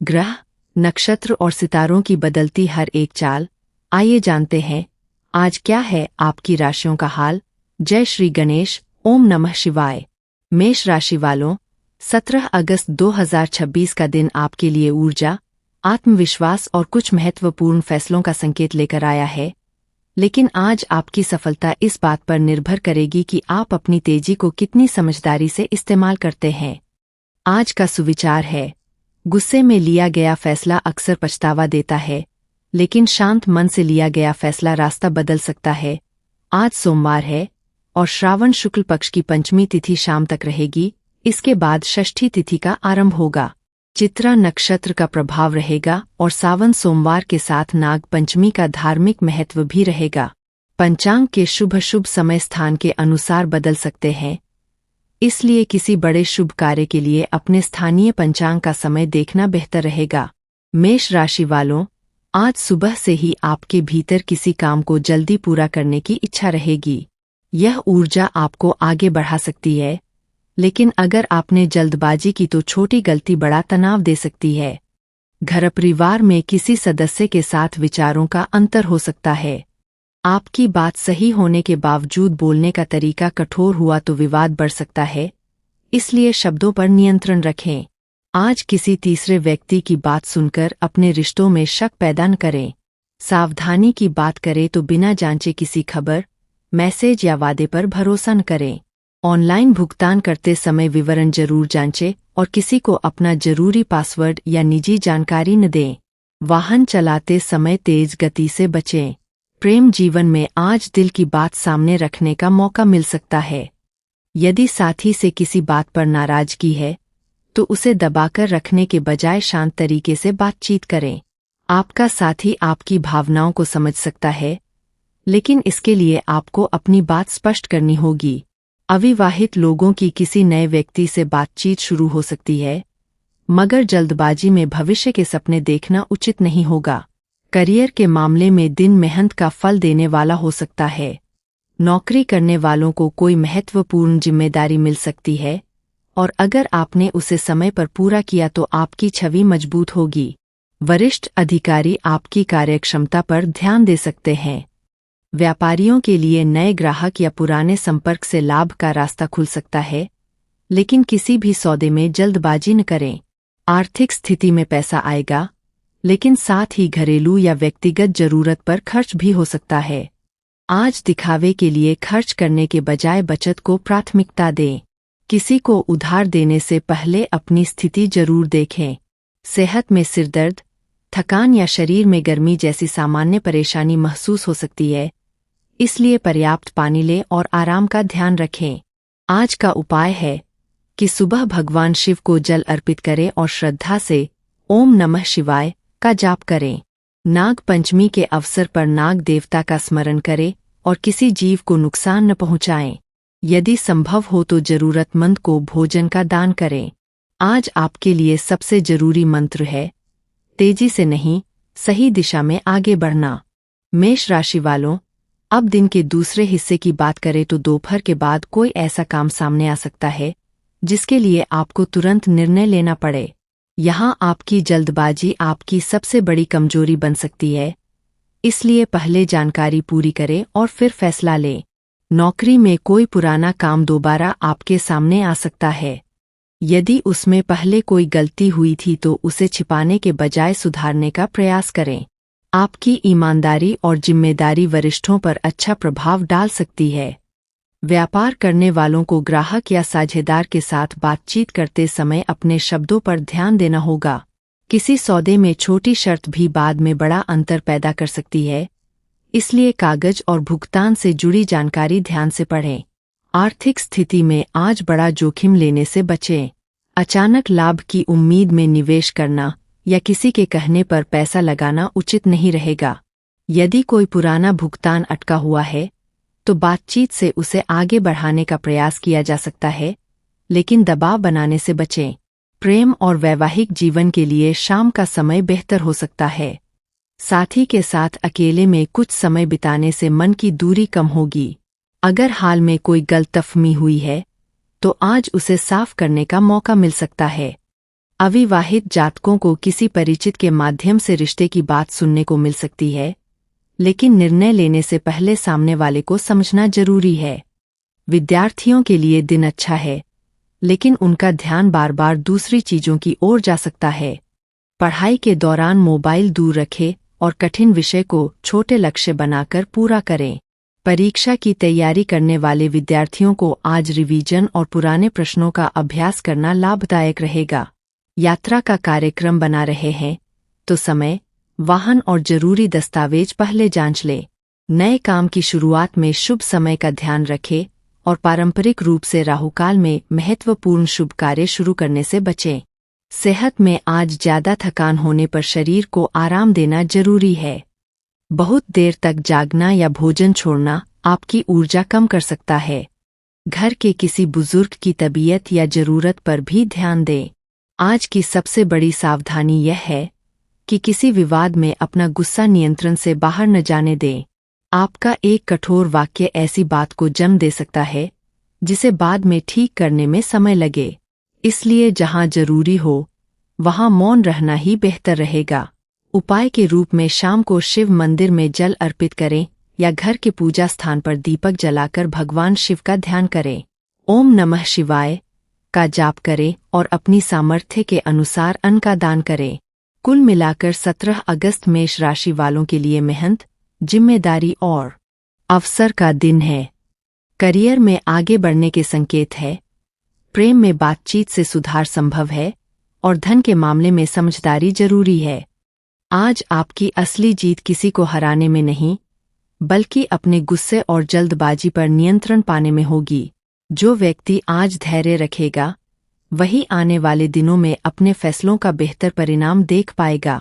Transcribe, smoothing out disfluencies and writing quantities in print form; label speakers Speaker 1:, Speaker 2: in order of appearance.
Speaker 1: ग्रह, नक्षत्र और सितारों की बदलती हर एक चाल। आइए जानते हैं आज क्या है आपकी राशियों का हाल। जय श्री गणेश, ओम नमः शिवाय। मेष राशि वालों, 17 अगस्त 2026 का दिन आपके लिए ऊर्जा, आत्मविश्वास और कुछ महत्वपूर्ण फैसलों का संकेत लेकर आया है। लेकिन आज आपकी सफलता इस बात पर निर्भर करेगी कि आप अपनी तेजी को कितनी समझदारी से इस्तेमाल करते हैं। आज का सुविचार है, गुस्से में लिया गया फैसला अक्सर पछतावा देता है, लेकिन शांत मन से लिया गया फैसला रास्ता बदल सकता है। आज सोमवार है और श्रावण शुक्ल पक्ष की पंचमी तिथि शाम तक रहेगी। इसके बाद षष्ठी तिथि का आरंभ होगा। चित्रा नक्षत्र का प्रभाव रहेगा और सावन सोमवार के साथ नाग पंचमी का धार्मिक महत्व भी रहेगा। पंचांग के शुभ समय स्थान के अनुसार बदल सकते हैं, इसलिए किसी बड़े शुभ कार्य के लिए अपने स्थानीय पंचांग का समय देखना बेहतर रहेगा। मेष राशि वालों, आज सुबह से ही आपके भीतर किसी काम को जल्दी पूरा करने की इच्छा रहेगी। यह ऊर्जा आपको आगे बढ़ा सकती है, लेकिन अगर आपने जल्दबाजी की तो छोटी गलती बड़ा तनाव दे सकती है। घर परिवार में किसी सदस्य के साथ विचारों का अंतर हो सकता है। आपकी बात सही होने के बावजूद बोलने का तरीका कठोर हुआ तो विवाद बढ़ सकता है, इसलिए शब्दों पर नियंत्रण रखें। आज किसी तीसरे व्यक्ति की बात सुनकर अपने रिश्तों में शक पैदा न करें। सावधानी की बात करें तो बिना जांचे किसी खबर, मैसेज या वादे पर भरोसा न करें। ऑनलाइन भुगतान करते समय विवरण जरूर जांचें और किसी को अपना जरूरी पासवर्ड या निजी जानकारी न दें। वाहन चलाते समय तेज गति से बचें। प्रेम जीवन में आज दिल की बात सामने रखने का मौका मिल सकता है। यदि साथी से किसी बात पर नाराजगी है तो उसे दबाकर रखने के बजाय शांत तरीके से बातचीत करें। आपका साथी आपकी भावनाओं को समझ सकता है, लेकिन इसके लिए आपको अपनी बात स्पष्ट करनी होगी। अविवाहित लोगों की किसी नए व्यक्ति से बातचीत शुरू हो सकती है, मगर जल्दबाजी में भविष्य के सपने देखना उचित नहीं होगा। करियर के मामले में दिन मेहनत का फल देने वाला हो सकता है। नौकरी करने वालों को कोई महत्वपूर्ण जिम्मेदारी मिल सकती है और अगर आपने उसे समय पर पूरा किया तो आपकी छवि मजबूत होगी। वरिष्ठ अधिकारी आपकी कार्यक्षमता पर ध्यान दे सकते हैं। व्यापारियों के लिए नए ग्राहक या पुराने संपर्क से लाभ का रास्ता खुल सकता है, लेकिन किसी भी सौदे में जल्दबाजी न करें। आर्थिक स्थिति में पैसा आएगा, लेकिन साथ ही घरेलू या व्यक्तिगत जरूरत पर खर्च भी हो सकता है। आज दिखावे के लिए खर्च करने के बजाय बचत को प्राथमिकता दें। किसी को उधार देने से पहले अपनी स्थिति जरूर देखें। सेहत में सिरदर्द, थकान या शरीर में गर्मी जैसी सामान्य परेशानी महसूस हो सकती है, इसलिए पर्याप्त पानी लें और आराम का ध्यान रखें। आज का उपाय है कि सुबह भगवान शिव को जल अर्पित करें और श्रद्धा से ओम नमः शिवाय का जाप करें। नाग पंचमी के अवसर पर नाग देवता का स्मरण करें और किसी जीव को नुकसान न पहुंचाएं। यदि संभव हो तो जरूरतमंद को भोजन का दान करें। आज आपके लिए सबसे जरूरी मंत्र है, तेजी से नहीं, सही दिशा में आगे बढ़ना। मेष राशि वालों, अब दिन के दूसरे हिस्से की बात करें तो दोपहर के बाद कोई ऐसा काम सामने आ सकता है जिसके लिए आपको तुरंत निर्णय लेना पड़े। यहां आपकी जल्दबाजी आपकी सबसे बड़ी कमजोरी बन सकती है, इसलिए पहले जानकारी पूरी करें और फिर फैसला लें। नौकरी में कोई पुराना काम दोबारा आपके सामने आ सकता है। यदि उसमें पहले कोई गलती हुई थी तो उसे छिपाने के बजाय सुधारने का प्रयास करें। आपकी ईमानदारी और जिम्मेदारी वरिष्ठों पर अच्छा प्रभाव डाल सकती है। व्यापार करने वालों को ग्राहक या साझेदार के साथ बातचीत करते समय अपने शब्दों पर ध्यान देना होगा। किसी सौदे में छोटी शर्त भी बाद में बड़ा अंतर पैदा कर सकती है, इसलिए कागज और भुगतान से जुड़ी जानकारी ध्यान से पढ़ें। आर्थिक स्थिति में आज बड़ा जोखिम लेने से बचें। अचानक लाभ की उम्मीद में निवेश करना या किसी के कहने पर पैसा लगाना उचित नहीं रहेगा। यदि कोई पुराना भुगतान अटका हुआ है तो बातचीत से उसे आगे बढ़ाने का प्रयास किया जा सकता है, लेकिन दबाव बनाने से बचें। प्रेम और वैवाहिक जीवन के लिए शाम का समय बेहतर हो सकता है। साथी के साथ अकेले में कुछ समय बिताने से मन की दूरी कम होगी। अगर हाल में कोई गलतफहमी हुई है तो आज उसे साफ करने का मौका मिल सकता है। अविवाहित जातकों को किसी परिचित के माध्यम से रिश्ते की बात सुनने को मिल सकती है, लेकिन निर्णय लेने से पहले सामने वाले को समझना जरूरी है। विद्यार्थियों के लिए दिन अच्छा है, लेकिन उनका ध्यान बार बार दूसरी चीजों की ओर जा सकता है। पढ़ाई के दौरान मोबाइल दूर रखें और कठिन विषय को छोटे लक्ष्य बनाकर पूरा करें। परीक्षा की तैयारी करने वाले विद्यार्थियों को आज रिवीजन और पुराने प्रश्नों का अभ्यास करना लाभदायक रहेगा। यात्रा का कार्यक्रम बना रहे हैं तो समय, वाहन और जरूरी दस्तावेज पहले जांच लें। नए काम की शुरुआत में शुभ समय का ध्यान रखें और पारंपरिक रूप से राहुकाल में महत्वपूर्ण शुभ कार्य शुरू करने से बचें। सेहत में आज ज्यादा थकान होने पर शरीर को आराम देना जरूरी है। बहुत देर तक जागना या भोजन छोड़ना आपकी ऊर्जा कम कर सकता है। घर के किसी बुजुर्ग की तबीयत या जरूरत पर भी ध्यान दें। आज की सबसे बड़ी सावधानी यह है कि किसी विवाद में अपना गुस्सा नियंत्रण से बाहर न जाने दें। आपका एक कठोर वाक्य ऐसी बात को जन्म दे सकता है जिसे बाद में ठीक करने में समय लगे। इसलिए जहां जरूरी हो वहां मौन रहना ही बेहतर रहेगा। उपाय के रूप में शाम को शिव मंदिर में जल अर्पित करें या घर के पूजा स्थान पर दीपक जलाकर भगवान शिव का ध्यान करें। ओम नमः शिवाय का जाप करें और अपनी सामर्थ्य के अनुसार अन्न का दान करें। कुल मिलाकर 17 अगस्त मेष राशि वालों के लिए मेहनत, जिम्मेदारी और अवसर का दिन है। करियर में आगे बढ़ने के संकेत है। प्रेम में बातचीत से सुधार संभव है और धन के मामले में समझदारी जरूरी है। आज आपकी असली जीत किसी को हराने में नहीं, बल्कि अपने गुस्से और जल्दबाजी पर नियंत्रण पाने में होगी। जो व्यक्ति आज धैर्य रखेगा, वही आने वाले दिनों में अपने फैसलों का बेहतर परिणाम देख पाएगा।